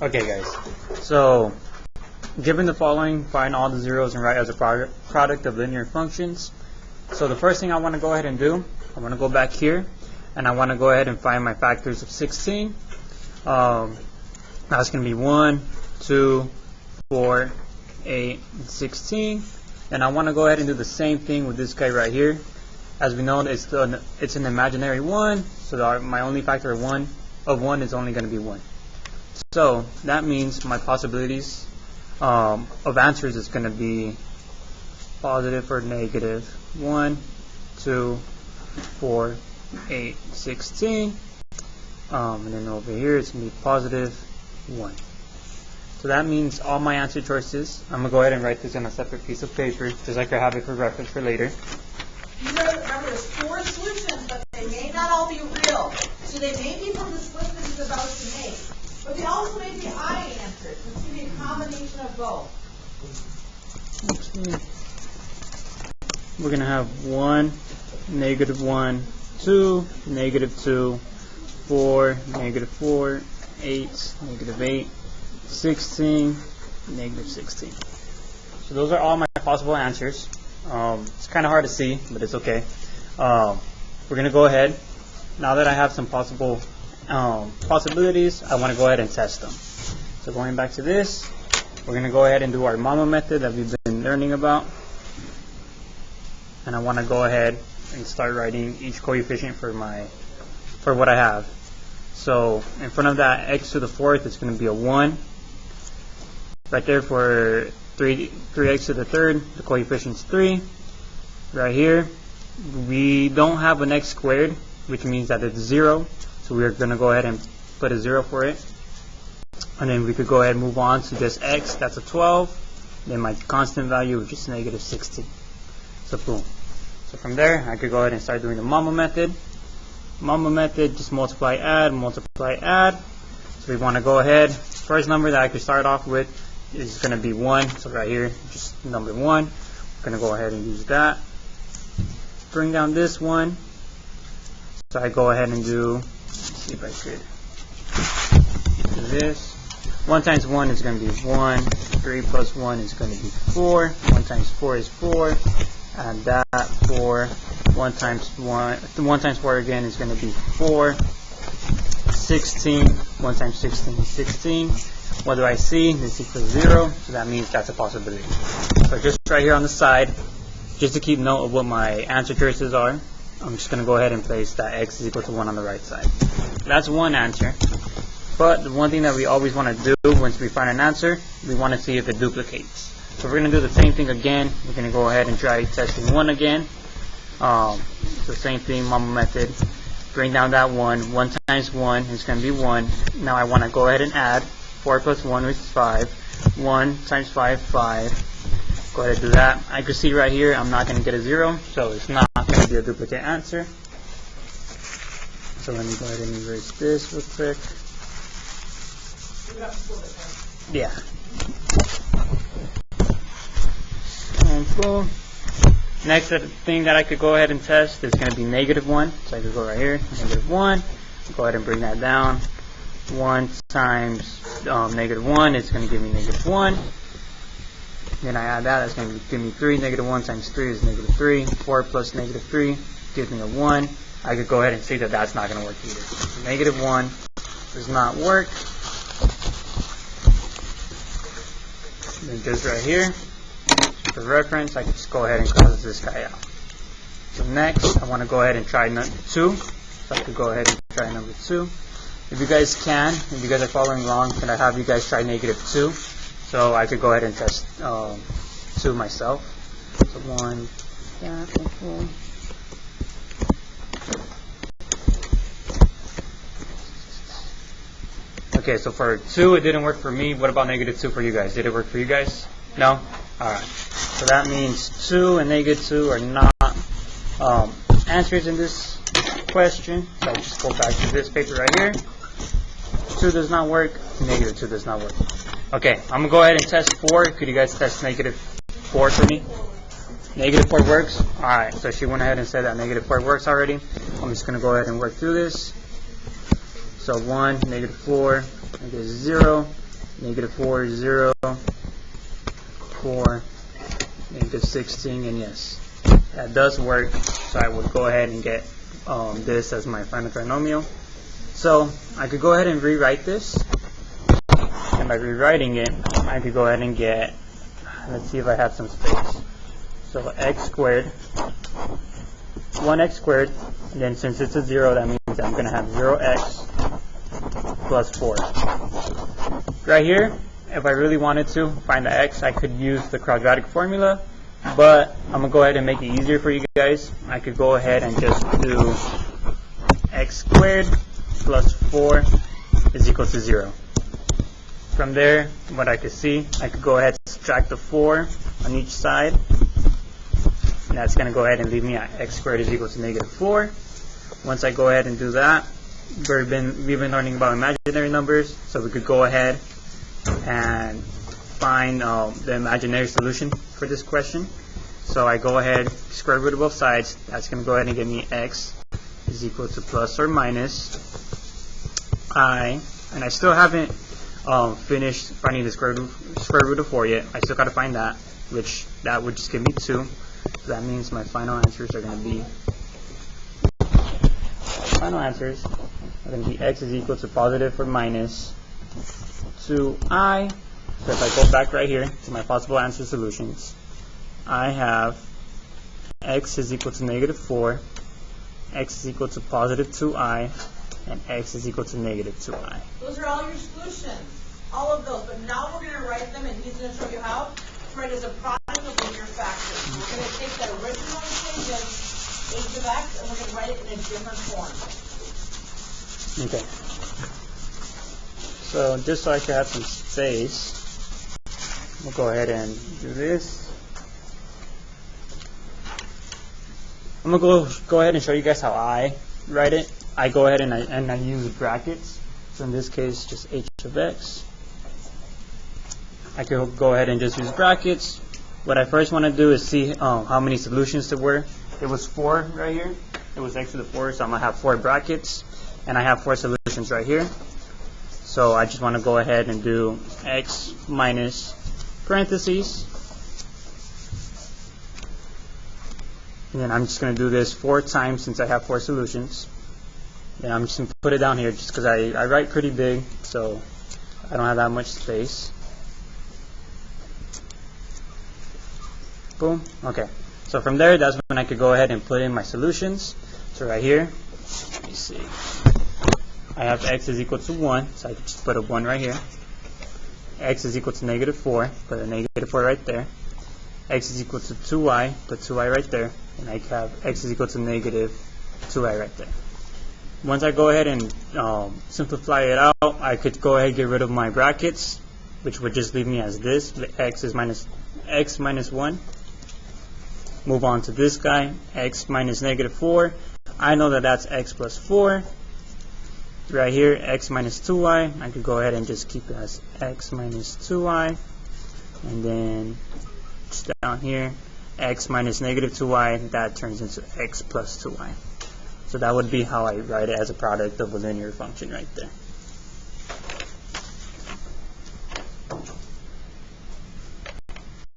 Okay guys, so given the following, find all the zeros and write as a product of linear functions. So the first thing I want to go ahead and do, I want to go back here and I want to go ahead and find my factors of 16. That's going to be 1, 2, 4, 8, and 16. And I want to go ahead and do the same thing with this guy right here. As we know, it's an imaginary 1, so my only factor of 1 is only going to be 1. So that means my possibilities of answers is going to be positive or negative 1, 2, 4, 8, 16. And then over here it's going to be positive 1. So that means all my answer choices, I'm going to go ahead and write this on a separate piece of paper, just like I have it for reference for later. Remember, there's 4 solutions, but they may not all be real. So they may be from the split that he's about to make. But they also may be I answers. It's going to be a combination of both. Okay. We're going to have 1, negative 1, 2, negative 2, 4, negative 4, 8, negative 8, 16, negative 16. So those are all my possible answers. It's kind of hard to see, but it's okay. We're going to go ahead. Now that I have some possible possibilities, I want to go ahead and test them. So going back to this, we're going to go ahead and do our MAMA method that we've been learning about. And I want to go ahead and start writing each coefficient for what I have. So in front of that x to the 4th, it's going to be a 1. Right there for 3x to the 3rd, the coefficient's 3. Right here, we don't have an x squared, which means that it's 0. So we're going to go ahead and put a 0 for it. And then we could go ahead and move on to just x, that's a 12. Then my constant value is just negative 16. So boom. So from there, I could go ahead and start doing the MAMA method. MAMA method, just multiply, add, multiply, add. So we want to go ahead. First number that I could start off with is going to be 1. So right here, just number 1. I'm going to go ahead and use that. Bring down this one. So I go ahead and do, let's see if I could do this. 1 times 1 is going to be 1. 3 plus 1 is going to be 4. 1 times 4 is 4. And that 4. 1 times 4 again is going to be 4. 16. 1 times 16 is 16. What do I see? This equals 0. So that means that's a possibility. So just right here on the side, just to keep note of what my answer choices are, I'm just going to go ahead and place that x is equal to 1 on the right side. That's one answer. But the one thing that we always want to do once we find an answer, we want to see if it duplicates. So we're going to do the same thing again. We're going to go ahead and try testing 1 again. The same thing, MAMA method. Bring down that 1. 1 times 1 is going to be 1. Now I want to go ahead and add 4 plus 1, which is 5. 1 times 5, 5. Go ahead and do that. I can see right here I'm not going to get a 0, so it's not going to be a duplicate answer. So let me go ahead and erase this real quick. Yeah. Cool. Next thing that I could go ahead and test is going to be negative 1. So I could go right here, negative 1. Go ahead and bring that down. 1 times negative 1 is going to give me negative 1. Then I add that, that's going to give me 3. Negative 1 times 3 is negative 3. 4 plus negative 3 gives me a 1. I could go ahead and see that that's not going to work either. So negative 1 does not work. Then just right here, for reference, I can just go ahead and cross this guy out. So next, I want to go ahead and try number 2. So I could go ahead and try number 2. If you guys can, if you guys are following along, can I have you guys try negative 2? So I could go ahead and test 2 myself. So 1, that, okay, so for 2 it didn't work for me. What about negative 2 for you guys? Did it work for you guys? No? Alright. So that means 2 and negative 2 are not answers in this question. So I just go back to this paper right here. 2 does not work. Negative 2 does not work. Okay, I'm going to go ahead and test 4. Could you guys test negative 4 for me? Negative 4 works? Alright, so she went ahead and said that negative 4 works already. I'm just going to go ahead and work through this. So 1, negative 4, negative 0, negative 4, 0, 4, negative 16, and yes, that does work. So I would go ahead and get this as my final trinomial. So I could go ahead and rewrite this, and by rewriting it, I could go ahead and get, let's see if I have some space. So x squared, 1x squared, and then since it's a 0, that means I'm going to have 0x plus 4. Right here, if I really wanted to find the x, I could use the quadratic formula, but I'm going to go ahead and make it easier for you guys. I could go ahead and just do x squared plus 4 is equal to 0. From there, what I could see, I could go ahead and subtract the 4 on each side. And that's going to go ahead and leave me at x squared is equal to negative 4. Once I go ahead and do that, we've been learning about imaginary numbers, so we could go ahead and find the imaginary solution for this question. So I go ahead, square root of both sides. That's going to go ahead and give me x is equal to plus or minus I, and I still haven't finished finding the square root of 4 yet. I still got to find that, which that would just give me 2. So that means my final answers are going to be x is equal to positive or minus 2i. So if I go back right here to my possible answer solutions, I have x is equal to negative 4, x is equal to positive 2i, and x is equal to negative 2i. Those are all your solutions, all of those. But now we're going to write them, and he's going to show you how to write as a product of linear factors. We're going to take that original equation, h of x, and we're going to write it in a different form. Okay. So just so I can have some space, we'll go ahead and do this. I'm going to go ahead and show you guys how I write it. I go ahead and I use brackets. So in this case, just h of x. I could go ahead and just use brackets. What I first want to do is see how many solutions there were. It was 4 right here. It was x to the 4, so I'm going to have 4 brackets. And I have 4 solutions right here. So I just want to go ahead and do x minus parentheses. And then I'm just going to do this 4 times since I have 4 solutions. Then I'm just going to put it down here just because I write pretty big, so I don't have that much space. Boom. Okay. So from there, that's when I could go ahead and put in my solutions. So right here, let me see. I have x is equal to 1, so I can just put a 1 right here. X is equal to negative 4, put a negative 4 right there. X is equal to 2i, put 2i right there. And I have x is equal to negative 2i right there. Once I go ahead and simplify it out, I could go ahead and get rid of my brackets, which would just leave me as this, x minus 1. Move on to this guy, x minus negative 4. I know that that's x plus 4. Right here, x minus 2i. I could go ahead and just keep it as x minus 2i. And then just down here, x minus negative 2i, that turns into x plus 2i. So that would be how I write it as a product of a linear function right there.